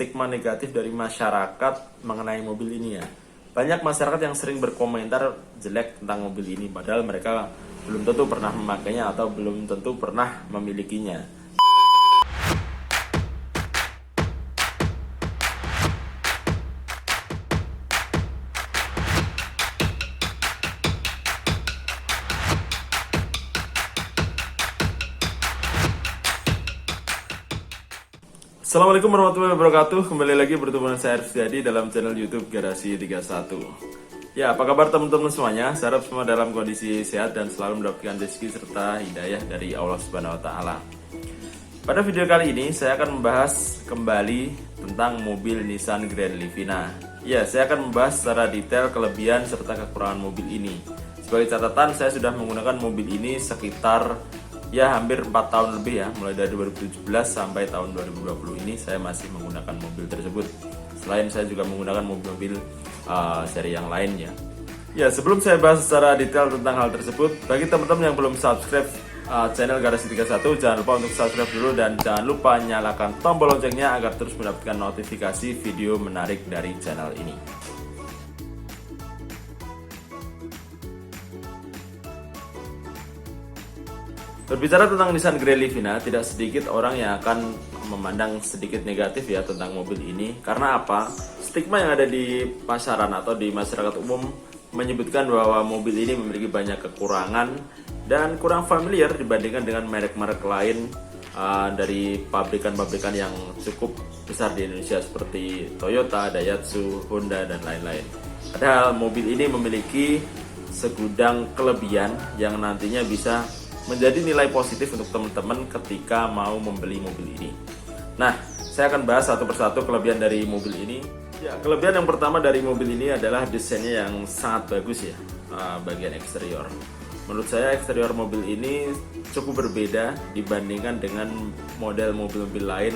stigma negatif dari masyarakat mengenai mobil ini ya. Banyak masyarakat yang sering berkomentar jelek tentang mobil ini, padahal mereka belum tentu pernah memakainya atau belum tentu pernah memilikinya. Assalamualaikum warahmatullahi wabarakatuh. Kembali lagi bertemu dengan saya Arif dalam channel YouTube Garasi 31. Ya, apa kabar teman-teman semuanya? Saya harap semua dalam kondisi sehat dan selalu mendapatkan rezeki serta hidayah dari Allah Subhanahu wa taala. Pada video kali ini saya akan membahas kembali tentang mobil Nissan Grand Livina. Ya, saya akan membahas secara detail kelebihan serta kekurangan mobil ini. Sebagai catatan, saya sudah menggunakan mobil ini sekitar hampir 4 tahun lebih ya, mulai dari 2017 sampai tahun 2020 ini saya masih menggunakan mobil tersebut. Selain saya juga menggunakan mobil-mobil seri yang lainnya. Ya, sebelum saya bahas secara detail tentang hal tersebut, bagi teman-teman yang belum subscribe channel Garasi 31, jangan lupa untuk subscribe dulu dan jangan lupa nyalakan tombol loncengnya agar terus mendapatkan notifikasi video menarik dari channel ini. Berbicara tentang Nissan Grand Livina, tidak sedikit orang yang akan memandang sedikit negatif ya tentang mobil ini. Karena apa? Stigma yang ada di pasaran atau di masyarakat umum menyebutkan bahwa mobil ini memiliki banyak kekurangan dan kurang familiar dibandingkan dengan merek-merek lain dari pabrikan-pabrikan yang cukup besar di Indonesia seperti Toyota, Daihatsu, Honda, dan lain-lain. Padahal mobil ini memiliki segudang kelebihan yang nantinya bisa menjadi nilai positif untuk teman-teman ketika mau membeli mobil ini. Nah, saya akan bahas satu persatu kelebihan dari mobil ini. Ya, kelebihan yang pertama dari mobil ini adalah desainnya yang sangat bagus ya, bagian eksterior. Menurut saya eksterior mobil ini cukup berbeda dibandingkan dengan model mobil-mobil lain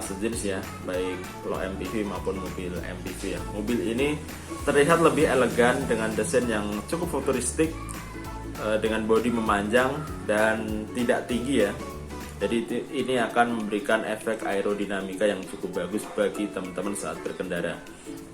sejenis ya, baik low MPV maupun mobil MPV ya. Mobil ini terlihat lebih elegan dengan desain yang cukup futuristik, dengan bodi memanjang dan tidak tinggi ya. Jadi ini akan memberikan efek aerodinamika yang cukup bagus bagi teman-teman saat berkendara.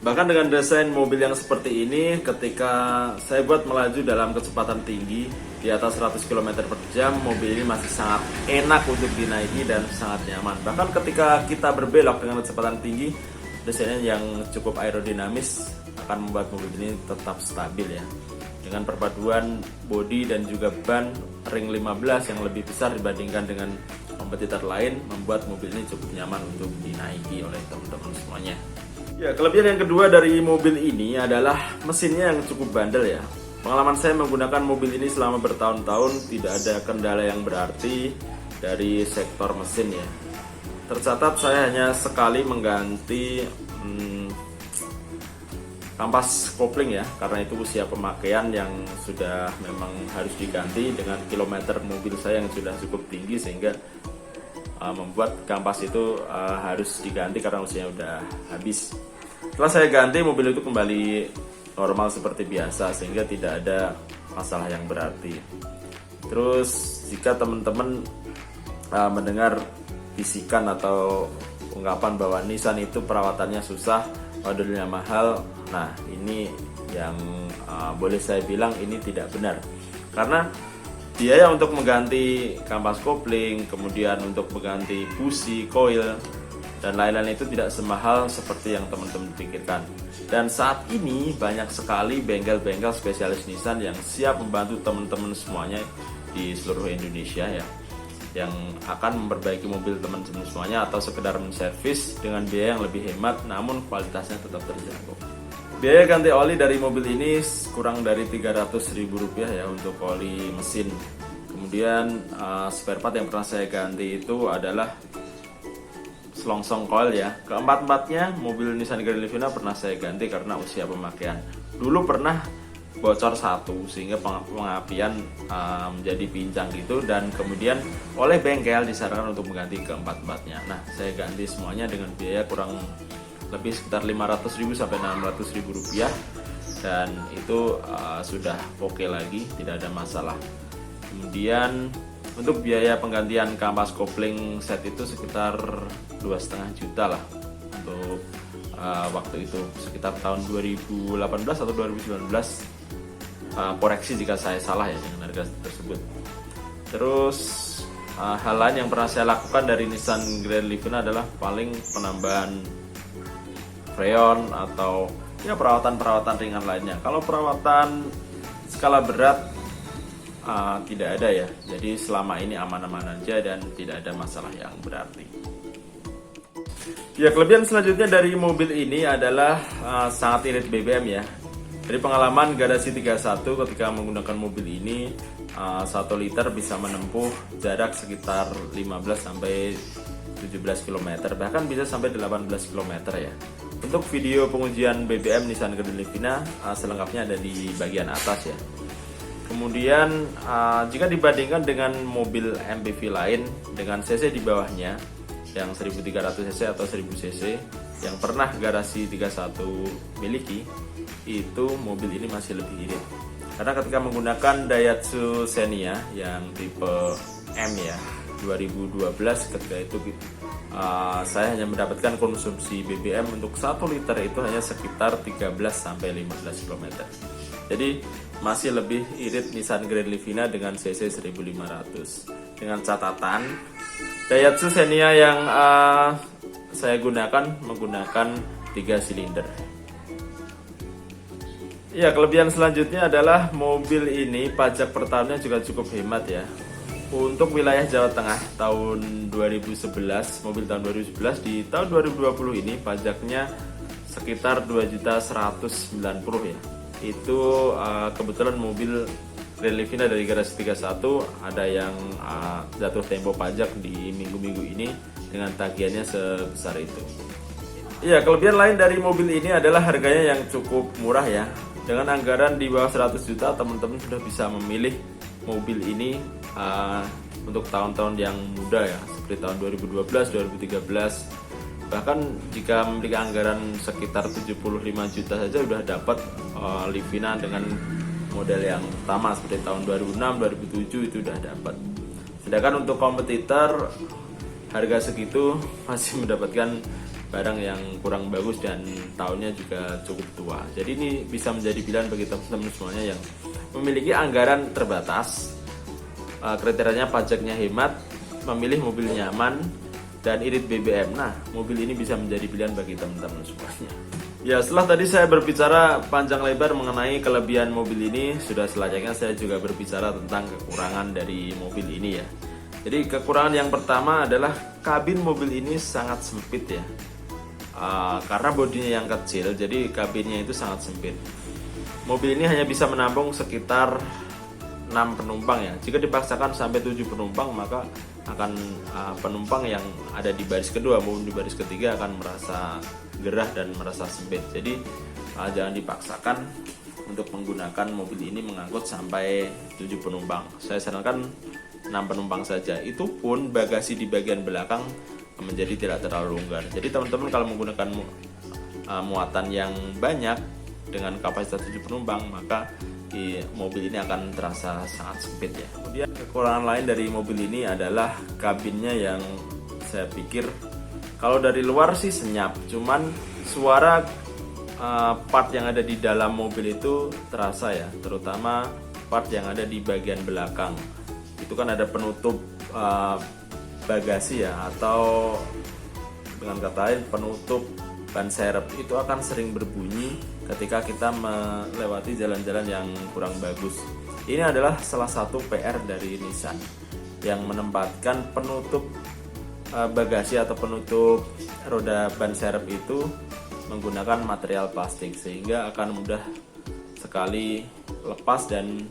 Bahkan dengan desain mobil yang seperti ini, ketika saya buat melaju dalam kecepatan tinggi di atas 100 km per jam, mobil ini masih sangat enak untuk dinaiki dan sangat nyaman. Bahkan ketika kita berbelok dengan kecepatan tinggi, desainnya yang cukup aerodinamis akan membuat mobil ini tetap stabil ya. Dengan perpaduan bodi dan juga ban ring 15 yang lebih besar dibandingkan dengan kompetitor lain, membuat mobil ini cukup nyaman untuk dinaiki oleh teman-teman semuanya. Ya, kelebihan yang kedua dari mobil ini adalah mesinnya yang cukup bandel ya. Pengalaman saya menggunakan mobil ini selama bertahun-tahun tidak ada kendala yang berarti dari sektor mesin ya. Tercatat saya hanya sekali mengganti kampas kopling ya, karena itu usia pemakaian yang sudah memang harus diganti dengan kilometer mobil saya yang sudah cukup tinggi sehingga membuat kampas itu harus diganti karena usianya udah habis. Setelah saya ganti, mobil itu kembali normal seperti biasa sehingga tidak ada masalah yang berarti. Terus jika teman-teman mendengar bisikan atau ungkapan bahwa Nissan itu perawatannya susah, modelnya mahal, nah ini yang boleh saya bilang ini tidak benar. Karena biaya untuk mengganti kampas kopling, kemudian untuk mengganti busi, coil, dan lain-lain itu tidak semahal seperti yang teman-teman pikirkan. Dan saat ini banyak sekali bengkel-bengkel spesialis Nissan yang siap membantu teman-teman semuanya di seluruh Indonesia ya, yang akan memperbaiki mobil teman-teman semuanya atau sekedar menservis dengan biaya yang lebih hemat namun kualitasnya tetap terjangkau. Biaya ganti oli dari mobil ini kurang dari Rp300.000 ya untuk oli mesin. Kemudian spare part yang pernah saya ganti itu adalah selongsong coil ya. Keempat-empatnya mobil Nissan Grand Livina pernah saya ganti karena usia pemakaian. Dulu pernah bocor satu sehingga pengapian menjadi pincang gitu, dan kemudian oleh bengkel disarankan untuk mengganti keempat-empatnya. Nah, saya ganti semuanya dengan biaya kurang lebih sekitar Rp500.000 sampai Rp600.000 dan itu sudah oke lagi, tidak ada masalah. Kemudian untuk biaya penggantian kampas kopling set itu sekitar 2,5 juta lah. untuk waktu itu sekitar tahun 2018 atau 2019. Koreksi jika saya salah ya dengan harga tersebut. Terus hal lain yang pernah saya lakukan dari Nissan Grand Livina adalah paling penambahan freon atau ya perawatan ringan lainnya. Kalau perawatan skala berat tidak ada ya. Jadi selama ini aman-aman aja dan tidak ada masalah yang berarti. Ya, kelebihan selanjutnya dari mobil ini adalah sangat irit BBM ya. Dari pengalaman garasi 31 ketika menggunakan mobil ini 1 liter bisa menempuh jarak sekitar 15 sampai 17 km, bahkan bisa sampai 18 km ya. Untuk video pengujian BBM Nissan Grand Livina selengkapnya ada di bagian atas ya. Kemudian jika dibandingkan dengan mobil MPV lain dengan cc di bawahnya yang 1300 cc atau 1000 cc yang pernah garasi 31 miliki, itu mobil ini masih lebih irit. Karena ketika menggunakan Daihatsu Xenia yang tipe M ya 2012, ketika itu saya hanya mendapatkan konsumsi BBM untuk 1 liter itu hanya sekitar 13 sampai 15 km. Jadi masih lebih irit Nissan Grand Livina dengan cc 1500. Dengan catatan Daihatsu Xenia yang saya menggunakan 3 silinder. Ya, kelebihan selanjutnya adalah mobil ini pajak per tahunnya juga cukup hemat ya. Untuk wilayah Jawa Tengah tahun 2011, mobil tahun 2011, di tahun 2020 ini pajaknya sekitar 2.190.000 ya. Itu kebetulan mobil Grand Livina dari garasi 31 ada yang jatuh tempo pajak di minggu-minggu ini dengan tagihannya sebesar itu. Ya, kelebihan lain dari mobil ini adalah harganya yang cukup murah ya. Dengan anggaran di bawah 100 juta, teman-teman sudah bisa memilih mobil ini untuk tahun-tahun yang muda ya, seperti tahun 2012, 2013. Bahkan jika memiliki anggaran sekitar 75 juta saja sudah dapat Livina dengan model yang pertama seperti tahun 2006, 2007 itu sudah dapat. Sedangkan untuk kompetitor harga segitu masih mendapatkan barang yang kurang bagus dan tahunnya juga cukup tua. Jadi ini bisa menjadi pilihan bagi teman-teman semuanya yang memiliki anggaran terbatas, kriterianya pajaknya hemat, memilih mobil nyaman dan irit BBM. Nah, mobil ini bisa menjadi pilihan bagi teman-teman semuanya. Ya, setelah tadi saya berbicara panjang lebar mengenai kelebihan mobil ini, sudah selayaknya saya juga berbicara tentang kekurangan dari mobil ini ya. Jadi kekurangan yang pertama adalah kabin mobil ini sangat sempit ya. Karena bodinya yang kecil, jadi kabinnya itu sangat sempit. Mobil ini hanya bisa menampung sekitar 6 penumpang ya. Jika dipaksakan sampai 7 penumpang, maka akan penumpang yang ada di baris kedua maupun di baris ketiga akan merasa gerah dan merasa sempit. Jadi jangan dipaksakan untuk menggunakan mobil ini mengangkut sampai 7 penumpang. Saya sarankan 6 penumpang saja. Itu pun bagasi di bagian belakang menjadi tidak terlalu longgar. Jadi teman-teman kalau menggunakan muatan yang banyak dengan kapasitas 7 penumpang, maka mobil ini akan terasa sangat sempit ya. Kemudian kekurangan lain dari mobil ini adalah kabinnya yang saya pikir kalau dari luar sih senyap, cuman suara part yang ada di dalam mobil itu terasa ya, terutama part yang ada di bagian belakang. Itu kan ada penutup bagasi ya, atau dengan kata lain penutup ban serep, itu akan sering berbunyi ketika kita melewati jalan-jalan yang kurang bagus. Ini adalah salah satu PR dari Nissan yang menempatkan penutup bagasi atau penutup roda ban serep itu menggunakan material plastik, sehingga akan mudah sekali lepas dan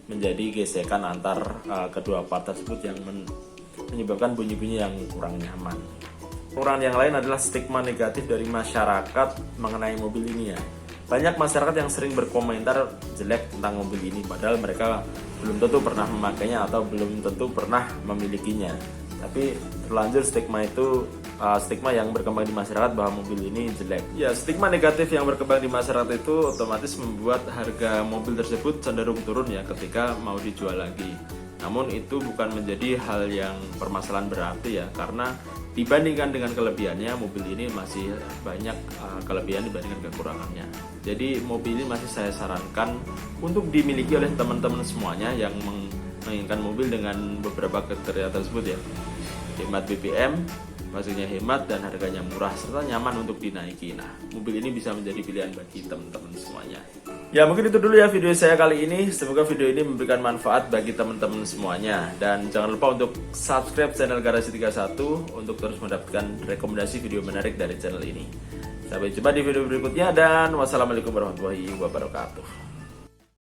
menjadi gesekan antar kedua part tersebut yang menyebabkan bunyi-bunyi yang kurang nyaman. Kekurangan yang lain adalah stigma negatif dari masyarakat mengenai mobil ini ya. Banyak masyarakat yang sering berkomentar jelek tentang mobil ini, padahal mereka belum tentu pernah memakainya atau belum tentu pernah memilikinya. Tapi terlanjur stigma yang berkembang di masyarakat bahwa mobil ini jelek. Ya, stigma negatif yang berkembang di masyarakat itu otomatis membuat harga mobil tersebut cenderung turun ya ketika mau dijual lagi. Namun itu bukan menjadi hal yang permasalahan berarti ya, karena dibandingkan dengan kelebihannya, mobil ini masih banyak kelebihan dibandingkan kekurangannya. Jadi mobil ini masih saya sarankan untuk dimiliki oleh teman-teman semuanya yang menginginkan mobil dengan beberapa kriteria tersebut ya. Hemat BBM, maksudnya hemat dan harganya murah serta nyaman untuk dinaiki. Nah, mobil ini bisa menjadi pilihan bagi teman-teman semuanya. Ya, mungkin itu dulu ya video saya kali ini. Semoga video ini memberikan manfaat bagi teman-teman semuanya. Dan jangan lupa untuk subscribe channel Garasi 31 untuk terus mendapatkan rekomendasi video menarik dari channel ini. Sampai jumpa di video berikutnya dan wassalamualaikum warahmatullahi wabarakatuh.